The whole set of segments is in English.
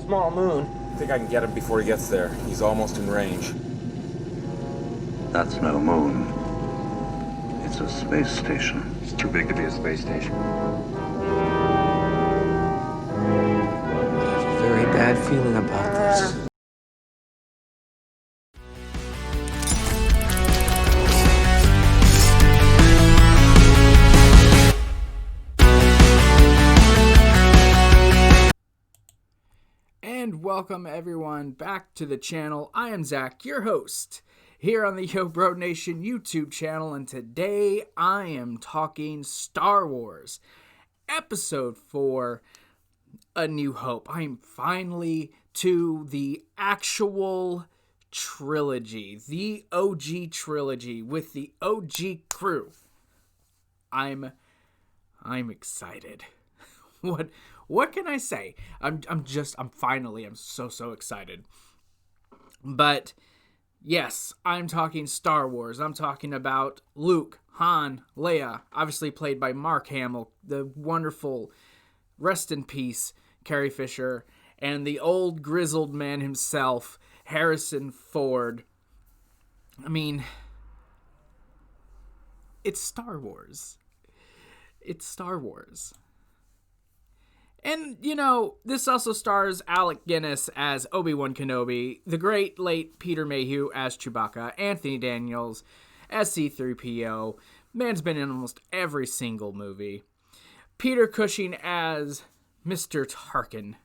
small moon. I think I can get him before he gets there. He's almost in range. That's no moon. It's a space station. It's too big to be a space station. I have a very bad feeling about this. And welcome everyone back to the channel. I am Zach, your host, here on the Yo Bro Nation YouTube channel, and today I am talking Star Wars, Episode 4, A New Hope. I am finally to the actual trilogy, the OG trilogy with the OG crew. I'm excited. What can I say? I'm so excited. But yes, I'm talking Star Wars. I'm talking about Luke, Han, Leia, obviously played by Mark Hamill, the wonderful, rest in peace, Carrie Fisher, and the old grizzled man himself, Harrison Ford. I mean, it's Star Wars. It's Star Wars. And, you know, this also stars Alec Guinness as Obi-Wan Kenobi, the great late Peter Mayhew as Chewbacca, Anthony Daniels as C-3PO. Man's been in almost every single movie. Peter Cushing as Mr. Tarkin.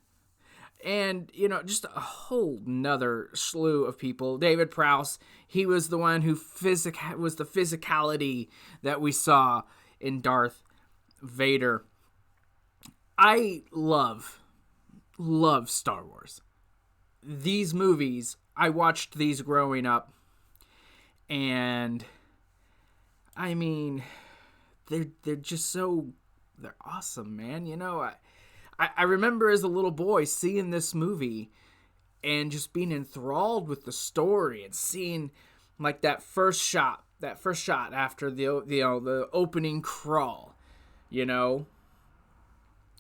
And, you know, just a whole nother slew of people. David Prowse, he was the one who was the physicality that we saw in Darth Vader. I love Star Wars. These movies, I watched these growing up, and I mean, they're just they're awesome, man. You know, I remember as a little boy seeing this movie and just being enthralled with the story and seeing like that first shot after the opening crawl, you know.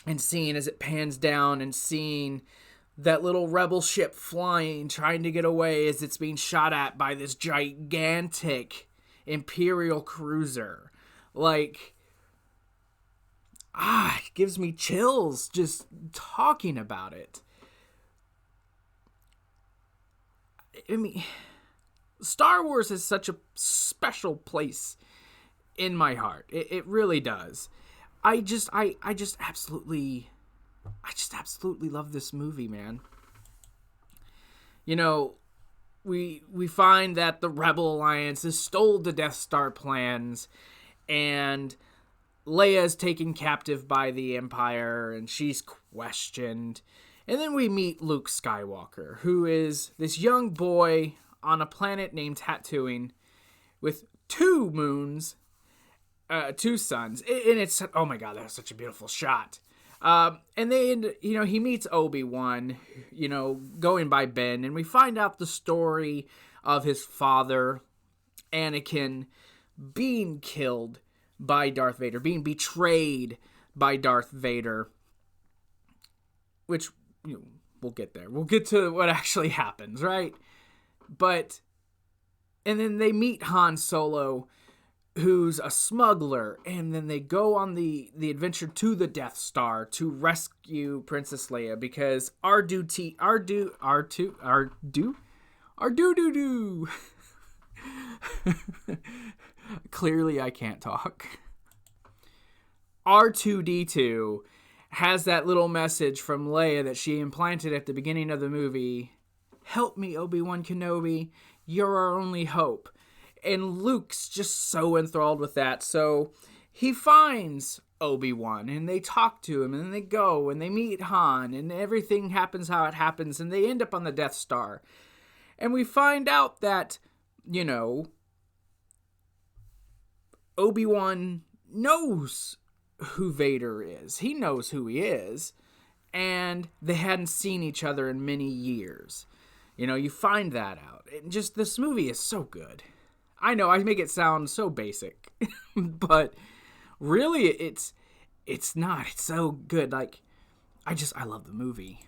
And seeing as it pans down and seeing that little rebel ship flying, trying to get away as it's being shot at by this gigantic Imperial cruiser. Like, it gives me chills just talking about it. I mean, Star Wars is such a special place in my heart. It really does. I just absolutely love this movie, man. You know, we find that the Rebel Alliance has stole the Death Star plans, and Leia is taken captive by the Empire, and she's questioned. And then we meet Luke Skywalker, who is this young boy on a planet named Tatooine with 2 moons, 2 sons, and it's, oh my god, that's such a beautiful shot. And then, you know, he meets Obi-Wan, you know, going by Ben, and we find out the story of his father, Anakin, being killed by Darth Vader, being betrayed by Darth Vader, which, you know, we'll get there. We'll get to what actually happens, right? But, and then they meet Han Solo, who's a smuggler, and then they go on the adventure to the Death Star to rescue Princess Leia because R2-D2 clearly I can't talk. R2-D2 has that little message from Leia that she implanted at the beginning of the movie. Help me, Obi-Wan Kenobi. You're our only hope. And Luke's just so enthralled with that. So he finds Obi-Wan and they talk to him and they go and they meet Han and everything happens how it happens and they end up on the Death Star. And we find out that, you know, Obi-Wan knows who Vader is. He knows who he is. And they hadn't seen each other in many years. You know, you find that out. And just, this movie is so good. I know, I make it sound so basic, but really it's not. It's so good. Like, I love the movie.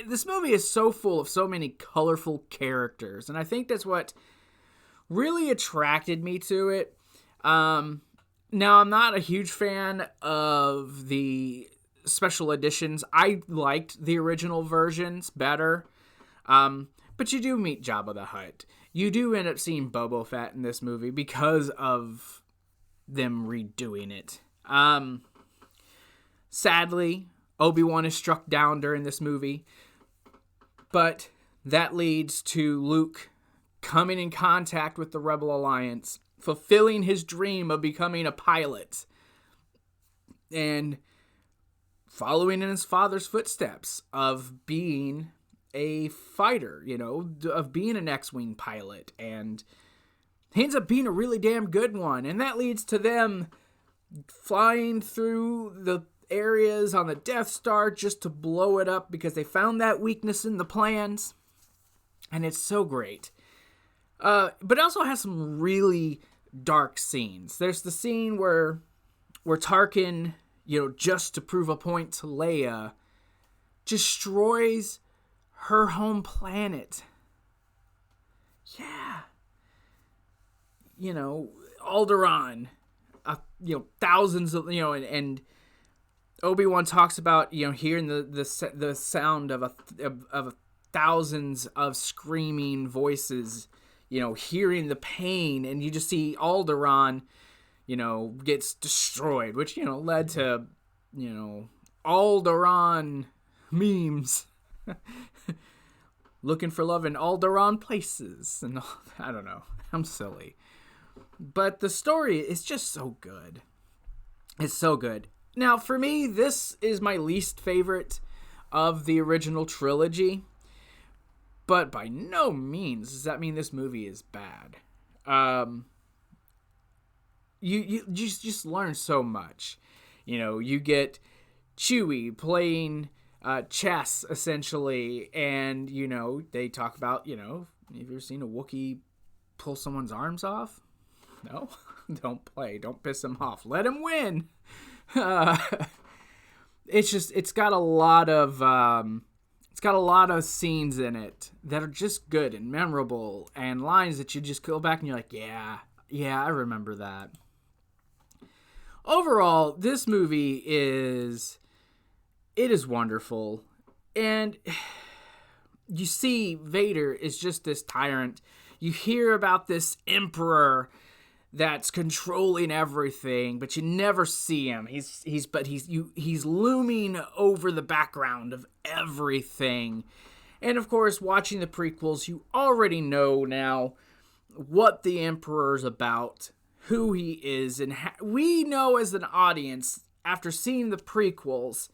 this movie is so full of so many colorful characters, and I think that's what really attracted me to it. Now, I'm not a huge fan of the special editions. I liked the original versions better. But you do meet Jabba the Hutt. You do end up seeing Boba Fett in this movie because of them redoing it. Sadly, Obi-Wan is struck down during this movie. But that leads to Luke coming in contact with the Rebel Alliance, fulfilling his dream of becoming a pilot, and following in his father's footsteps of being a fighter, of being an X-Wing pilot, and he ends up being a really damn good one, and that leads to them flying through the areas on the Death Star just to blow it up because they found that weakness in the plans, and it's so great. But it also has some really dark scenes. There's the scene where Tarkin, just to prove a point to Leia, destroys her home planet. Yeah. Alderaan. Thousands of, and Obi-Wan talks about, hearing the sound of thousands of screaming voices, hearing the pain, and you just see Alderaan, gets destroyed, which, led to, Alderaan memes. Looking for love in Alderaan places. And I don't know. I'm silly. But the story is just so good. It's so good. Now, for me, this is my least favorite of the original trilogy. But by no means does that mean this movie is bad. You just learn so much. You get Chewie playing chess, essentially, and, they talk about, have you ever seen a Wookiee pull someone's arms off? No? Don't play. Don't piss him off. Let him win! It's got a lot of scenes in it that are just good and memorable, and lines that you just go back and you're like, yeah, I remember that. Overall, this movie is wonderful, and you see Vader is just this tyrant. You hear about this emperor that's controlling everything, but you never see him. He's looming over the background of everything. And of course, watching the prequels, you already know now what the Emperor's about, who he is, and we know as an audience, after seeing the prequels,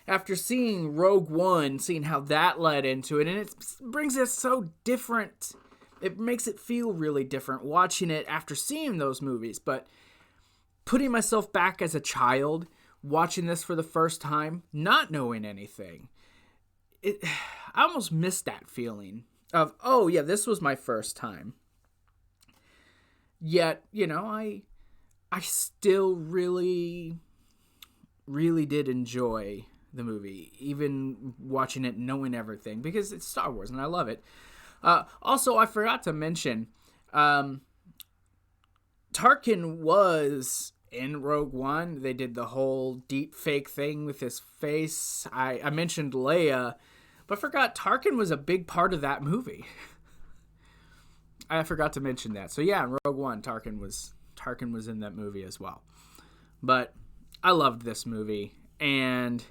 after seeing Rogue One, seeing how that led into it, and it brings us so different. It makes it feel really different watching it after seeing those movies. But putting myself back as a child, watching this for the first time, not knowing anything, I almost missed that feeling of, oh yeah, this was my first time. Yet, I still really, really did enjoy the movie, even watching it knowing everything, because it's Star Wars and I love it. Also, I forgot to mention, Tarkin was in Rogue One. They did the whole deep fake thing with his face. I mentioned Leia, but I forgot Tarkin was a big part of that movie. I forgot to mention that. So yeah, in Rogue One, Tarkin was in that movie as well. But I loved this movie, and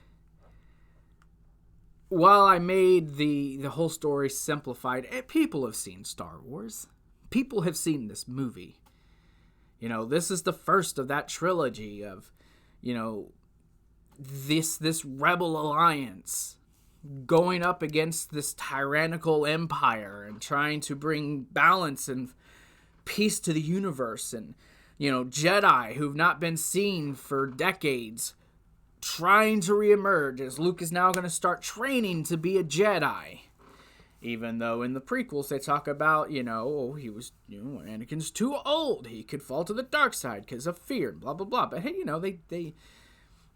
while I made the whole story simplified, people have seen Star Wars. People have seen this movie. This is the first of that trilogy of, this Rebel Alliance going up against this tyrannical empire and trying to bring balance and peace to the universe. And, Jedi who've not been seen for decades trying to reemerge as Luke is now going to start training to be a Jedi. Even though in the prequels they talk about, he was, Anakin's too old. He could fall to the dark side because of fear, blah, blah, blah. But hey,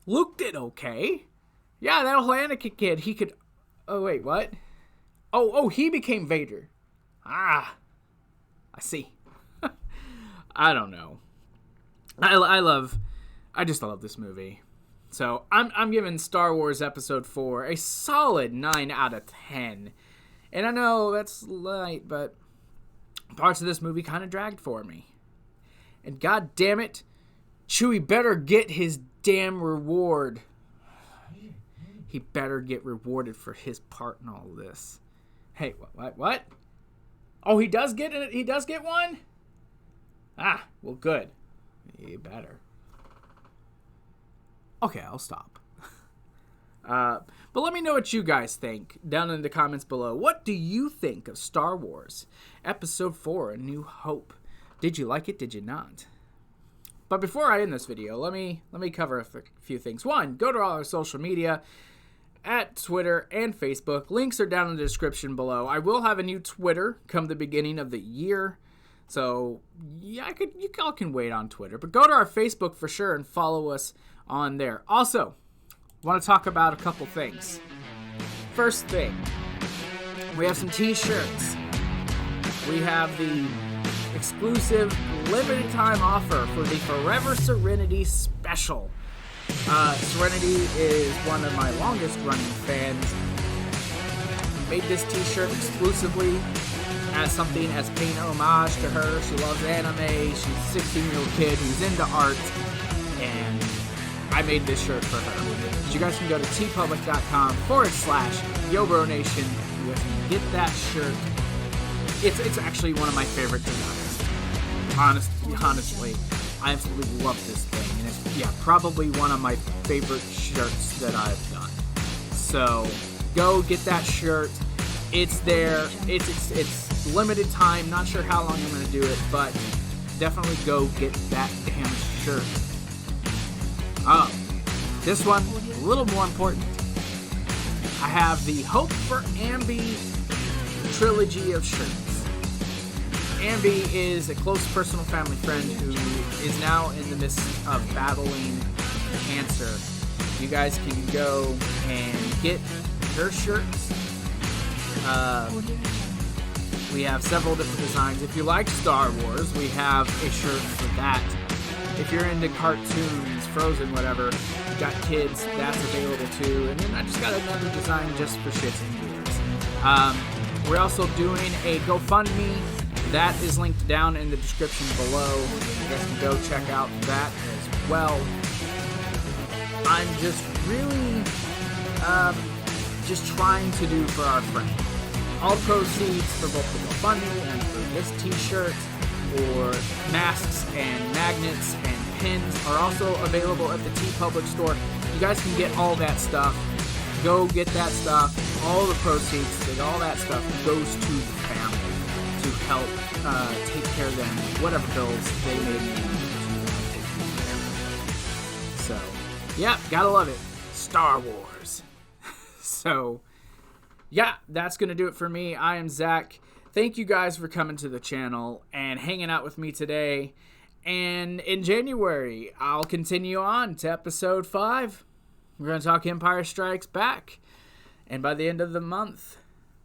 Luke did okay. Yeah, that whole Anakin kid, he could Oh, wait, what? Oh, he became Vader. Ah, I see. I don't know. I just love this movie. So I'm giving Star Wars Episode 4 a solid 9 out of 10. And I know that's light, but parts of this movie kind of dragged for me. And god damn it, Chewie better get his damn reward. He better get rewarded for his part in all this. Hey, what? Oh, he does get it. He does get one? Ah, well, good. He better. Okay, I'll stop. But let me know what you guys think down in the comments below. What do you think of Star Wars Episode 4, A New Hope? Did you like it? Did you not? But before I end this video, let me cover a few things. One, go to all our social media at Twitter and Facebook. Links are down in the description below. I will have a new Twitter come the beginning of the year. So, yeah, you all can wait on Twitter. But go to our Facebook for sure and follow us on there. Also, want to talk about a couple things. First thing, we have some t-shirts. We have the exclusive limited time offer for the Forever Serenity Special. Serenity is one of my longest running fans. Made this t-shirt exclusively as something as paying homage to her. She loves anime. She's a 16-year-old kid who's into art, and I made this shirt for her. But you guys can go to teepublic.com/YoBroNation. You guys can get that shirt. It's actually one of my favorite designs. Honestly, I absolutely love this thing, and it's probably one of my favorite shirts that I've done. So go get that shirt. It's there. It's limited time. Not sure how long I'm going to do it, but definitely go get that damn shirt. This one, a little more important. I have the Hope for Ambi trilogy of shirts. Ambi is a close personal family friend who is now in the midst of battling cancer. You guys can go and get her shirts. We have several different designs. If you like Star Wars, we have a shirt for that. If you're into cartoons, Frozen, whatever, you got kids, that's available too. And then I just got another design just for shits and giggles. We're also doing a GoFundMe. That is linked down in the description below. You guys can go check out that as well. I'm just really just trying to do for our friend. All proceeds for both the GoFundMe and for this t-shirt or masks and magnets and pins are also available at the TeePublic store. You guys can get all that stuff. Go get that stuff. All the proceeds and all that stuff goes to the family to help take care of them, whatever bills they may need. So, yeah, gotta love it. Star Wars. So, yeah, that's going to do it for me. I am Zach. Thank you guys for coming to the channel and hanging out with me today. And in January, I'll continue on to episode 5. We're going to talk Empire Strikes Back. And by the end of the month,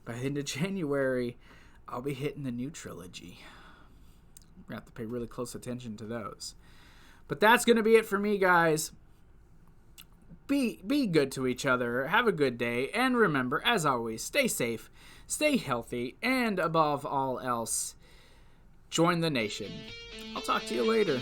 by the end of January, I'll be hitting the new trilogy. We're going to have to pay really close attention to those. But that's going to be it for me, guys. Be good to each other. Have a good day. And remember, as always, stay safe, stay healthy, and above all else, join the nation. I'll talk to you later.